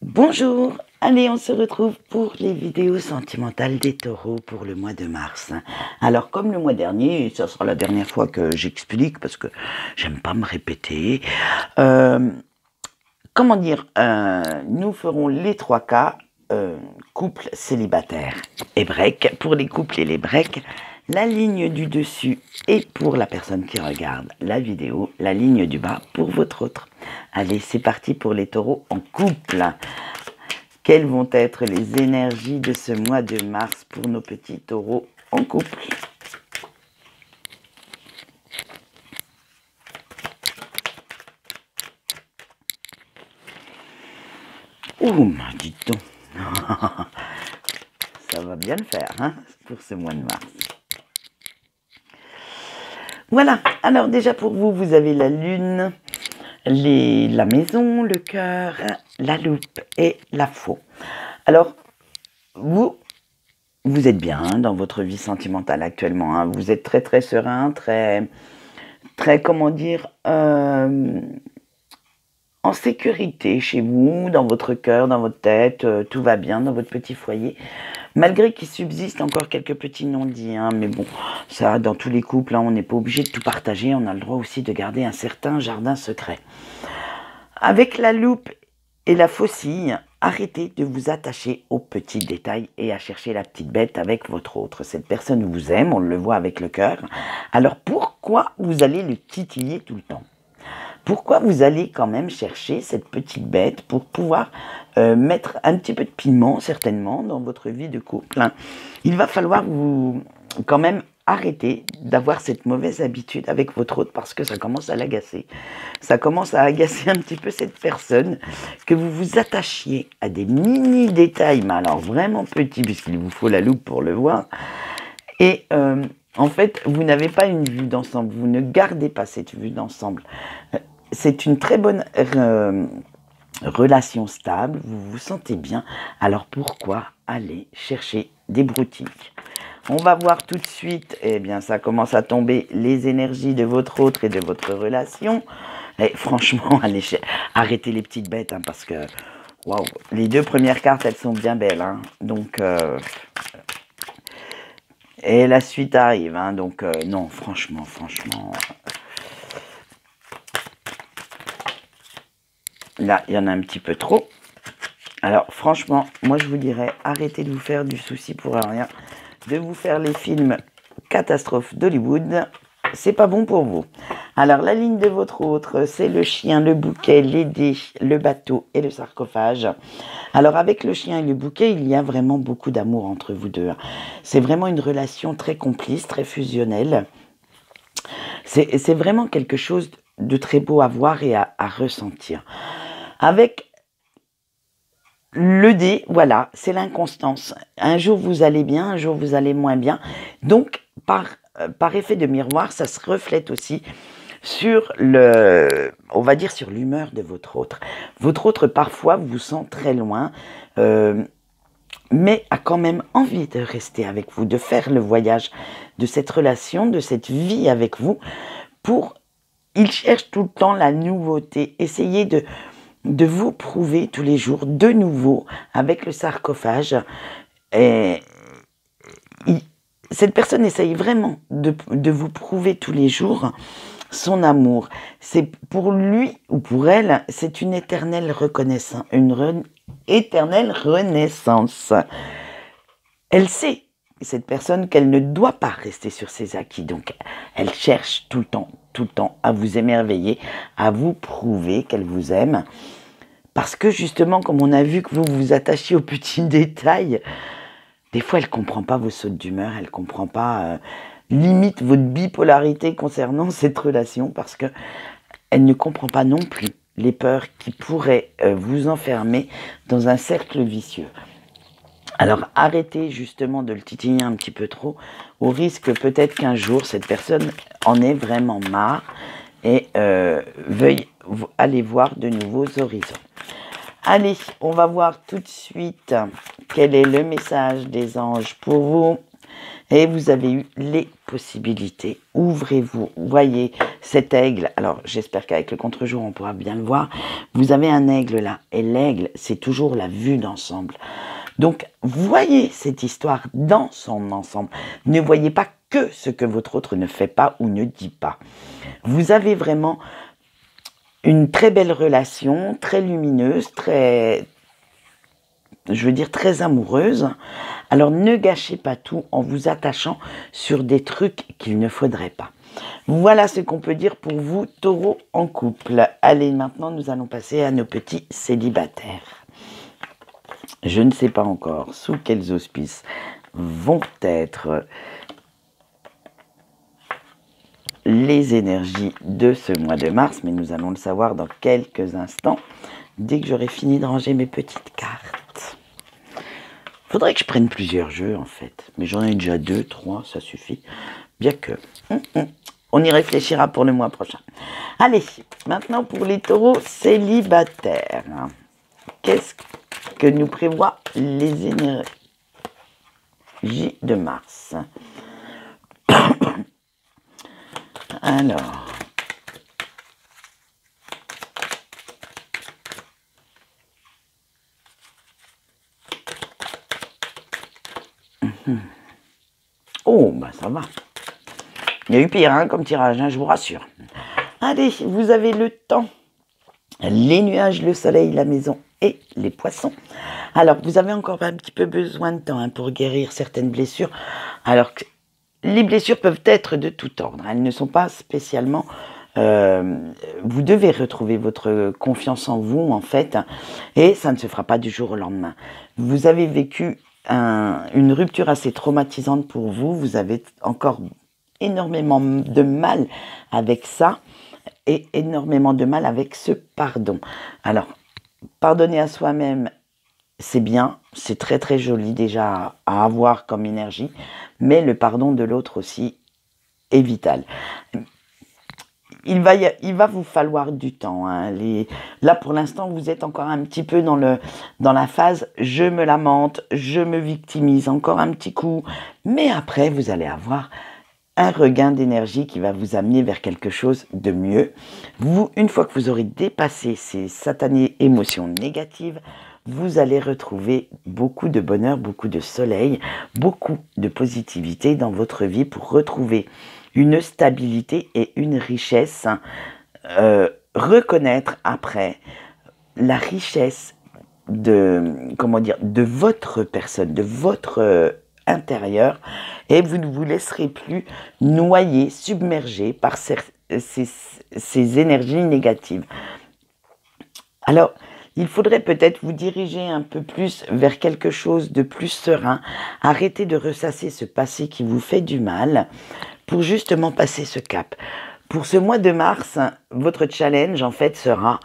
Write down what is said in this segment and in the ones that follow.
Bonjour, allez on se retrouve pour les vidéos sentimentales des taureaux pour le mois de mars. Alors comme le mois dernier, et ça sera la dernière fois que j'explique parce que j'aime pas me répéter, comment dire, nous ferons les 3 cas, couple célibataire et break. Pour les couples et les breaks, la ligne du dessus est pour la personne qui regarde la vidéo, la ligne du bas pour votre autre. Allez, c'est parti pour les taureaux en couple. Quelles vont être les énergies de ce mois de mars pour nos petits taureaux en couple? Ouh, dites donc. Ça va bien le faire, hein, pour ce mois de mars. Voilà, alors déjà pour vous, vous avez la lune, la maison, le cœur, la loupe et la faux. Alors, vous êtes bien hein, dans votre vie sentimentale actuellement. Hein. Vous êtes très très serein, très, comment dire, en sécurité chez vous, dans votre cœur, dans votre tête, tout va bien dans votre petit foyer. Malgré qu'il subsiste encore quelques petits non-dits, hein, mais bon, ça, dans tous les couples, hein, on n'est pas obligé de tout partager, on a le droit aussi de garder un certain jardin secret. Avec la loupe et la faucille, arrêtez de vous attacher aux petits détails et à chercher la petite bête avec votre autre. Cette personne vous aime, on le voit avec le cœur. Alors pourquoi vous allez le titiller tout le temps? Pourquoi vous allez quand même chercher cette petite bête pour pouvoir mettre un petit peu de piment, certainement, dans votre vie de couple, hein. Il va falloir vous quand même arrêter d'avoir cette mauvaise habitude avec votre autre parce que ça commence à l'agacer. Ça commence à agacer un petit peu cette personne, que vous vous attachiez à des mini détails, mais alors vraiment petits, puisqu'il vous faut la loupe pour le voir. Et en fait, vous n'avez pas une vue d'ensemble, vous ne gardez pas cette vue d'ensemble. C'est une très bonne relation stable, vous vous sentez bien, alors pourquoi aller chercher des broutiques? On va voir tout de suite, eh bien ça commence à tomber, les énergies de votre autre et de votre relation. Et franchement, allez, arrêtez les petites bêtes, hein, parce que, waouh, les 2 premières cartes, elles sont bien belles, hein, donc... et la suite arrive, hein, donc non, franchement... Là, il y en a un petit peu trop. Alors, franchement, moi, je vous dirais, arrêtez de vous faire du souci pour rien. De vous faire les films catastrophes d'Hollywood, c'est pas bon pour vous. Alors, la ligne de votre autre, c'est le chien, le bouquet, les dés, le bateau et le sarcophage. Alors, avec le chien et le bouquet, il y a vraiment beaucoup d'amour entre vous deux. C'est vraiment une relation très complice, très fusionnelle. C'est vraiment quelque chose de très beau à voir et à ressentir. Avec le dé, voilà, c'est l'inconstance. Un jour vous allez bien, un jour vous allez moins bien. Donc, par effet de miroir, ça se reflète aussi sur on va dire sur l'humeur de votre autre. Votre autre, parfois, vous sent très loin, mais a quand même envie de rester avec vous, de faire le voyage de cette relation, de cette vie avec vous. Il cherche tout le temps la nouveauté. Essayez de vous prouver tous les jours de nouveau avec le sarcophage. Et cette personne essaye vraiment de vous prouver tous les jours son amour. C'est pour lui ou pour elle, c'est une éternelle reconnaissance, éternelle renaissance. Elle sait, cette personne, qu'elle ne doit pas rester sur ses acquis. Donc, elle cherche tout le temps à vous émerveiller, à vous prouver qu'elle vous aime. Parce que justement, comme on a vu que vous vous attachiez aux petits détails, des fois, elle ne comprend pas vos sautes d'humeur, elle ne comprend pas limite votre bipolarité concernant cette relation, parce qu'elle ne comprend pas non plus les peurs qui pourraient vous enfermer dans un cercle vicieux. Alors, arrêtez justement de le titiller un petit peu trop, au risque peut-être qu'un jour, cette personne en ait vraiment marre et veuille aller voir de nouveaux horizons. Allez, on va voir tout de suite quel est le message des anges pour vous. Et vous avez eu les possibilités. Ouvrez-vous. Voyez cet aigle. Alors, j'espère qu'avec le contre-jour, on pourra bien le voir. Vous avez un aigle là. Et l'aigle, c'est toujours la vue d'ensemble. Donc, voyez cette histoire dans son ensemble. Ne voyez pas que ce que votre autre ne fait pas ou ne dit pas. Vous avez vraiment une très belle relation, très lumineuse, très amoureuse. Alors ne gâchez pas tout en vous attachant sur des trucs qu'il ne faudrait pas. Voilà ce qu'on peut dire pour vous, taureaux en couple. Allez, maintenant nous allons passer à nos petits célibataires. Je ne sais pas encore sous quels auspices vont être les énergies de ce mois de mars, mais nous allons le savoir dans quelques instants, dès que j'aurai fini de ranger mes petites cartes. Faudrait que je prenne plusieurs jeux en fait, mais j'en ai déjà 2, 3, ça suffit. Bien que, on y réfléchira pour le mois prochain. Allez, maintenant pour les taureaux célibataires. Qu'est-ce que nous prévoient les énergies de Mars? Alors, oh, bah ça va. Il y a eu pire hein, comme tirage, hein, je vous rassure. Allez, vous avez le temps. Les nuages, le soleil, la maison et les poissons. Alors, vous avez encore un petit peu besoin de temps hein, pour guérir certaines blessures. Alors que les blessures peuvent être de tout ordre. Elles ne sont pas spécialement... vous devez retrouver votre confiance en vous, en fait. Et ça ne se fera pas du jour au lendemain. Vous avez vécu une rupture assez traumatisante pour vous. Vous avez encore énormément de mal avec ça. Et énormément de mal avec ce pardon. Alors, pardonner à soi-même, c'est bien, c'est très très joli déjà à avoir comme énergie, mais le pardon de l'autre aussi est vital. Il va vous falloir du temps. Hein. Là, pour l'instant, vous êtes encore un petit peu dans la phase « je me lamente, je me victimise » encore un petit coup. Mais après, vous allez avoir un regain d'énergie qui va vous amener vers quelque chose de mieux. Une fois que vous aurez dépassé ces satanées émotions négatives, vous allez retrouver beaucoup de bonheur, beaucoup de soleil, beaucoup de positivité dans votre vie pour retrouver une stabilité et une richesse. Reconnaître après la richesse de votre personne, de votre intérieur, et vous ne vous laisserez plus noyer, submerger par ces énergies négatives. Alors, il faudrait peut-être vous diriger un peu plus vers quelque chose de plus serein. Arrêtez de ressasser ce passé qui vous fait du mal pour justement passer ce cap. Pour ce mois de mars, votre challenge en fait sera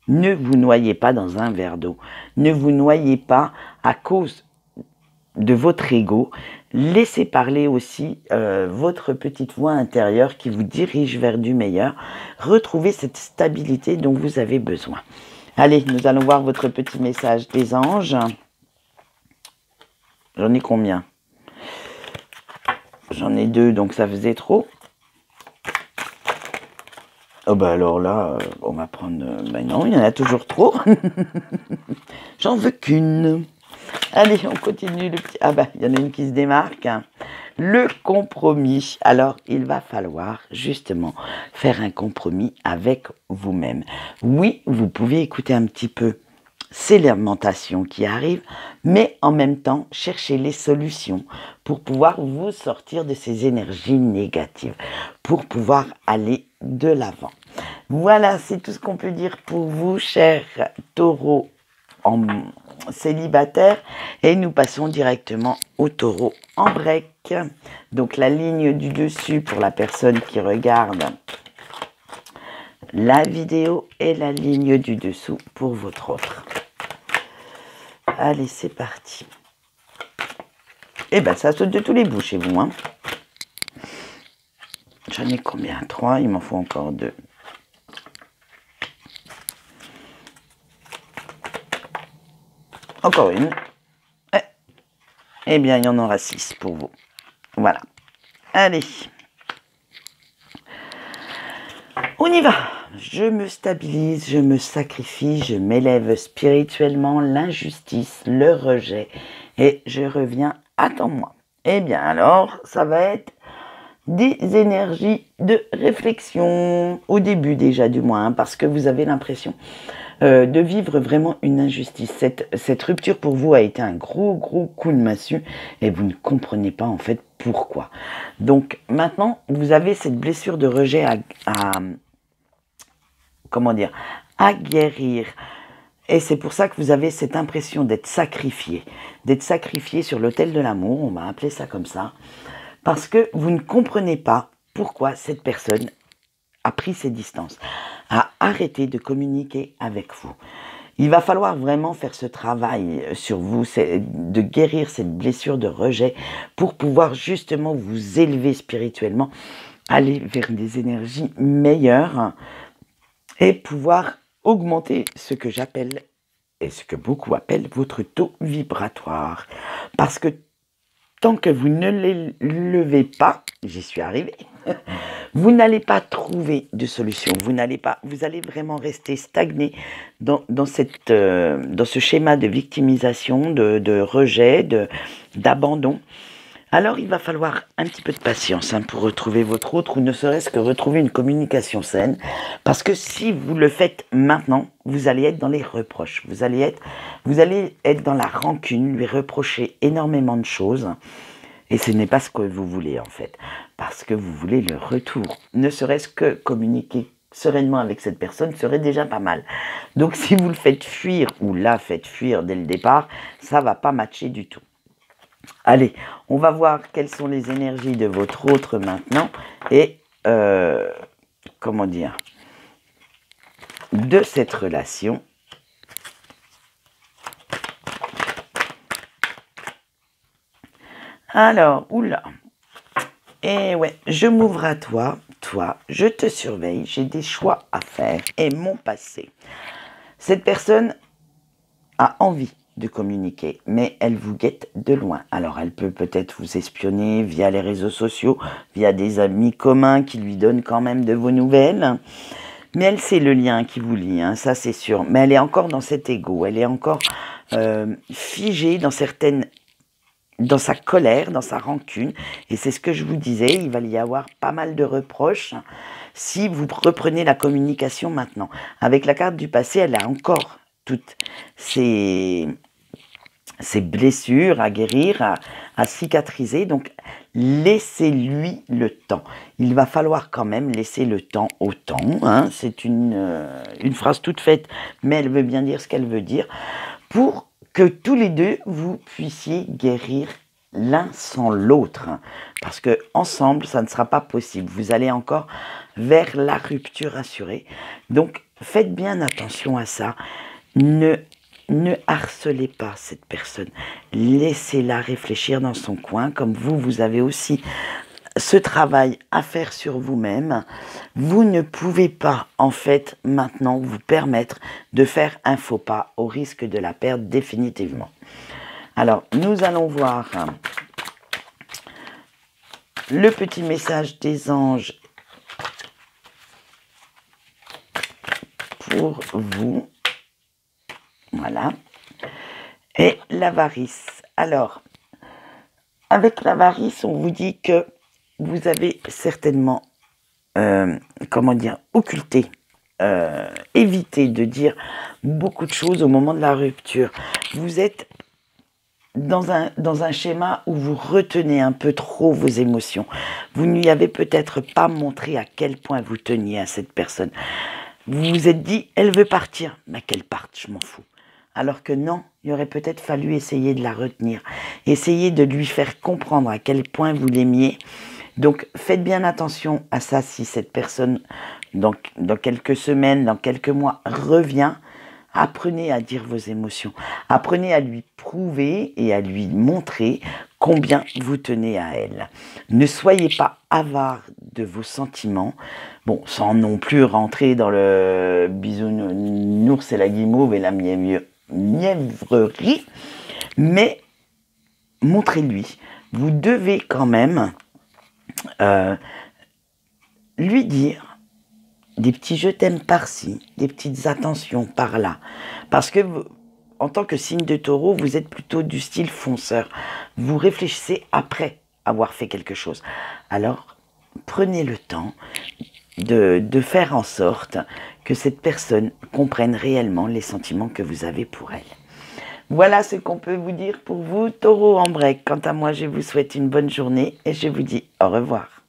ne vous noyez pas dans un verre d'eau. Ne vous noyez pas à cause de votre ego. Laissez parler aussi votre petite voix intérieure qui vous dirige vers du meilleur. Retrouvez cette stabilité dont vous avez besoin. Allez, nous allons voir votre petit message des anges. J'en ai combien? J'en ai 2, donc ça faisait trop. Oh bah alors là, on va prendre... Ben non, il y en a toujours trop. J'en veux qu'une. Allez, on continue le petit... Ah bah, il y en a une qui se démarque. Le compromis. Alors, il va falloir justement faire un compromis avec vous-même. Oui, vous pouvez écouter un petit peu ces lamentations qui arrivent, mais en même temps, chercher les solutions pour pouvoir vous sortir de ces énergies négatives, pour pouvoir aller de l'avant. Voilà, c'est tout ce qu'on peut dire pour vous, chers taureaux en célibataire, et nous passons directement au taureau en break. Donc la ligne du dessus pour la personne qui regarde la vidéo et la ligne du dessous pour votre autre. Allez, c'est parti. Et ben ça saute de tous les bouts chez vous. Hein. J'en ai combien? 3, il m'en faut encore 2. Encore une. Eh bien, il y en aura 6 pour vous. Voilà. Allez. On y va. Je me stabilise, je me sacrifie, je m'élève spirituellement, l'injustice, le rejet, et je reviens, attends-moi. Eh bien alors, ça va être des énergies de réflexion, au début déjà du moins, hein, parce que vous avez l'impression de vivre vraiment une injustice. Cette rupture pour vous a été un gros coup de massue, et vous ne comprenez pas en fait pourquoi. Donc maintenant, vous avez cette blessure de rejet comment dire, à guérir. Et c'est pour ça que vous avez cette impression d'être sacrifié sur l'autel de l'amour, on va appeler ça comme ça, parce que vous ne comprenez pas pourquoi cette personne a pris ses distances, a arrêté de communiquer avec vous. Il va falloir vraiment faire ce travail sur vous, de guérir cette blessure de rejet pour pouvoir justement vous élever spirituellement, aller vers des énergies meilleures et pouvoir augmenter ce que j'appelle, et ce que beaucoup appellent, votre taux vibratoire. Parce que tant que vous ne l'élevez pas, j'y suis arrivée, vous n'allez pas trouver de solution. Vous allez vraiment rester stagné dans ce schéma de victimisation, de rejet, d'abandon. Alors, il va falloir un petit peu de patience pour retrouver votre autre, ou ne serait-ce que retrouver une communication saine. Parce que si vous le faites maintenant, vous allez être dans les reproches. Vous allez être dans la rancune, lui reprocher énormément de choses. Et ce n'est pas ce que vous voulez, en fait. Parce que vous voulez le retour. Ne serait-ce que communiquer sereinement avec cette personne serait déjà pas mal. Donc, si vous le faites fuir, ou la faites fuir dès le départ, ça ne va pas matcher du tout. Allez, on va voir quelles sont les énergies de votre autre maintenant et, comment dire, de cette relation. Alors, oula. Et ouais, je m'ouvre à toi, je te surveille, j'ai des choix à faire et mon passé. Cette personne a envie de communiquer, mais elle vous guette de loin. Alors, elle peut peut-être vous espionner via les réseaux sociaux, via des amis communs qui lui donnent quand même de vos nouvelles. Mais elle sait le lien qui vous lie, hein, ça c'est sûr. Mais elle est encore dans cet ego, elle est encore figée dans sa colère, dans sa rancune. Et c'est ce que je vous disais, il va y avoir pas mal de reproches si vous reprenez la communication maintenant. Avec la carte du passé, elle a encore toutes ces blessures à guérir, à cicatriser. Donc, laissez-lui le temps. Il va falloir quand même laisser le temps au temps. Hein. C'est une phrase toute faite, mais elle veut bien dire ce qu'elle veut dire. Pour que tous les deux, vous puissiez guérir l'un sans l'autre. Parce que ensemble, ça ne sera pas possible. Vous allez encore vers la rupture assurée. Donc, faites bien attention à ça. Ne harcelez pas cette personne. Laissez-la réfléchir dans son coin, comme vous avez aussi ce travail à faire sur vous-même. Vous ne pouvez pas, en fait, maintenant, vous permettre de faire un faux pas au risque de la perdre définitivement. Alors, nous allons voir le petit message des anges pour vous. Voilà. Et l'avarice. Alors, avec l'avarice, on vous dit que vous avez certainement, comment dire, occulté, évité de dire beaucoup de choses au moment de la rupture. Vous êtes dans un schéma où vous retenez un peu trop vos émotions. Vous n'y avez peut-être pas montré à quel point vous teniez à cette personne. Vous vous êtes dit, elle veut partir, mais qu'elle parte, je m'en fous. Alors que non, il aurait peut-être fallu essayer de la retenir, essayer de lui faire comprendre à quel point vous l'aimiez. Donc, faites bien attention à ça si cette personne, dans quelques semaines, dans quelques mois, revient. Apprenez à dire vos émotions. Apprenez à lui prouver et à lui montrer combien vous tenez à elle. Ne soyez pas avare de vos sentiments. Bon, sans non plus rentrer dans le bisounours et la guimauve et la mièvrerie, mais montrez-lui vous devez quand même lui dire des petits je t'aime par-ci, des petites attentions par-là. Parce que en tant que signe de taureau, vous êtes plutôt du style fonceur. Vous réfléchissez après avoir fait quelque chose. Alors, prenez le temps de faire en sorte que cette personne comprenne réellement les sentiments que vous avez pour elle. Voilà ce qu'on peut vous dire pour vous, taureau en break. Quant à moi, je vous souhaite une bonne journée et je vous dis au revoir.